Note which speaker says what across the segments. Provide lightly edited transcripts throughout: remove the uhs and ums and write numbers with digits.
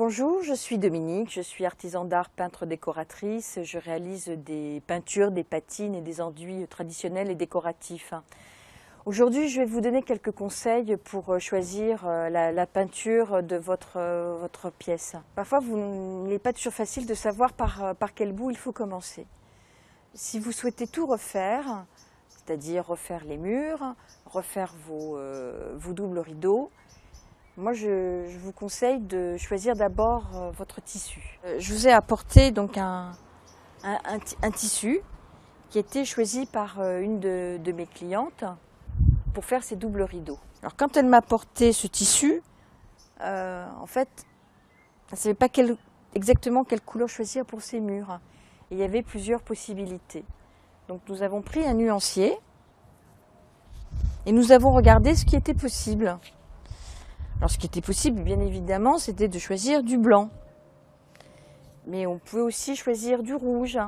Speaker 1: Bonjour, je suis Dominique, je suis artisan d'art, peintre décoratrice. Je réalise des peintures, des patines et des enduits traditionnels et décoratifs. Aujourd'hui, je vais vous donner quelques conseils pour choisir la peinture de votre pièce. Parfois, il n'est pas toujours facile de savoir par quel bout il faut commencer. Si vous souhaitez tout refaire, c'est-à-dire refaire les murs, refaire vos doubles rideaux, moi, je vous conseille de choisir d'abord votre tissu. Je vous ai apporté donc un tissu qui a été choisi par une de mes clientes pour faire ses doubles rideaux. Alors, quand elle m'a apporté ce tissu, en fait, elle ne savait pas exactement quelle couleur choisir pour ses murs. Et il y avait plusieurs possibilités. Donc, nous avons pris un nuancier et nous avons regardé ce qui était possible. Alors, ce qui était possible, bien évidemment, c'était de choisir du blanc. Mais on pouvait aussi choisir du rouge.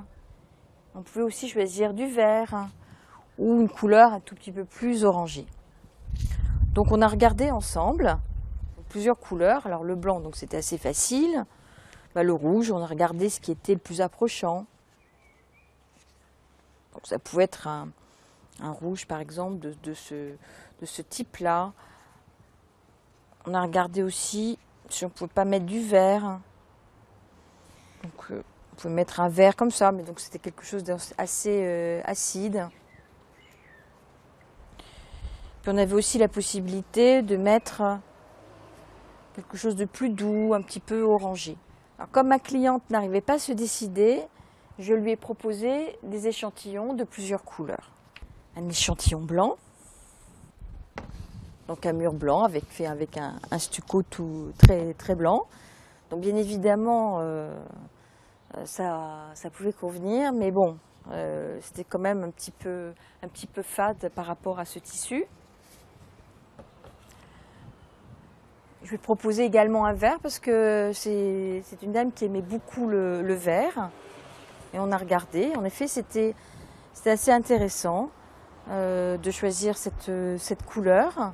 Speaker 1: On pouvait aussi choisir du vert ou une couleur un tout petit peu plus orangée. Donc, on a regardé ensemble plusieurs couleurs. Alors, le blanc, donc c'était assez facile. Le rouge, on a regardé ce qui était le plus approchant. Donc, ça pouvait être un rouge, par exemple, de ce type-là. On a regardé aussi si on ne pouvait pas mettre du vert. Donc, on pouvait mettre un vert comme ça, mais donc c'était quelque chose d'assez acide. Puis on avait aussi la possibilité de mettre quelque chose de plus doux, un petit peu orangé. Alors, comme ma cliente n'arrivait pas à se décider, je lui ai proposé des échantillons de plusieurs couleurs. Un échantillon blanc. Donc un mur blanc fait avec un stucco tout très blanc. Donc bien évidemment, ça pouvait convenir, mais bon, c'était quand même un petit peu fade par rapport à ce tissu. Je vais proposer également un vert parce que c'est une dame qui aimait beaucoup le vert. Et on a regardé, en effet c'était assez intéressant de choisir cette couleur.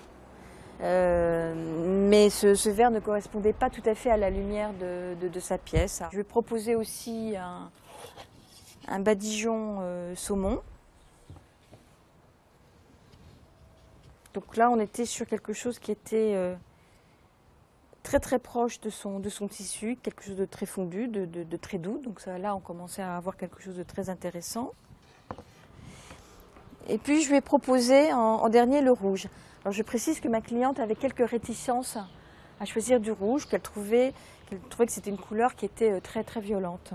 Speaker 1: Mais ce vert ne correspondait pas tout à fait à la lumière de sa pièce. Je vais proposer aussi un badigeon saumon. Donc là, on était sur quelque chose qui était très proche de son tissu, quelque chose de très fondu, de très doux. Donc là, on commençait à avoir quelque chose de très intéressant. Et puis, je vais proposer en dernier le rouge. Alors, je précise que ma cliente avait quelques réticences à choisir du rouge, qu'elle trouvait que c'était une couleur qui était très violente.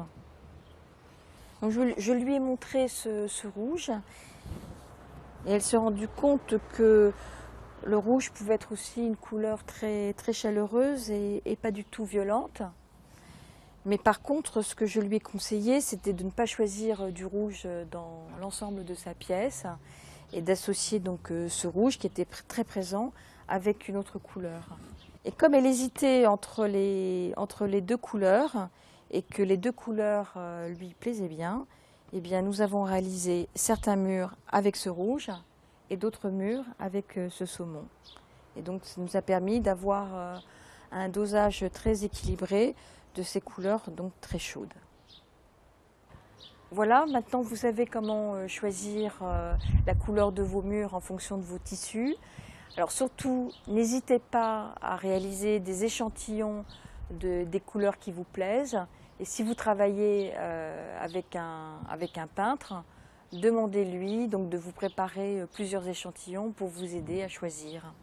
Speaker 1: Donc, je lui ai montré ce rouge et elle s'est rendue compte que le rouge pouvait être aussi une couleur très chaleureuse et pas du tout violente. Mais par contre, ce que je lui ai conseillé, c'était de ne pas choisir du rouge dans l'ensemble de sa pièce et d'associer donc ce rouge qui était très présent avec une autre couleur. Et comme elle hésitait entre les deux couleurs et que les deux couleurs lui plaisaient bien, eh bien nous avons réalisé certains murs avec ce rouge et d'autres murs avec ce saumon. Et donc ça nous a permis d'avoir un dosage très équilibré de ces couleurs donc très chaudes. Voilà, maintenant vous savez comment choisir la couleur de vos murs en fonction de vos tissus. Alors surtout, n'hésitez pas à réaliser des échantillons des couleurs qui vous plaisent. Et si vous travaillez avec un peintre, demandez-lui donc de vous préparer plusieurs échantillons pour vous aider à choisir.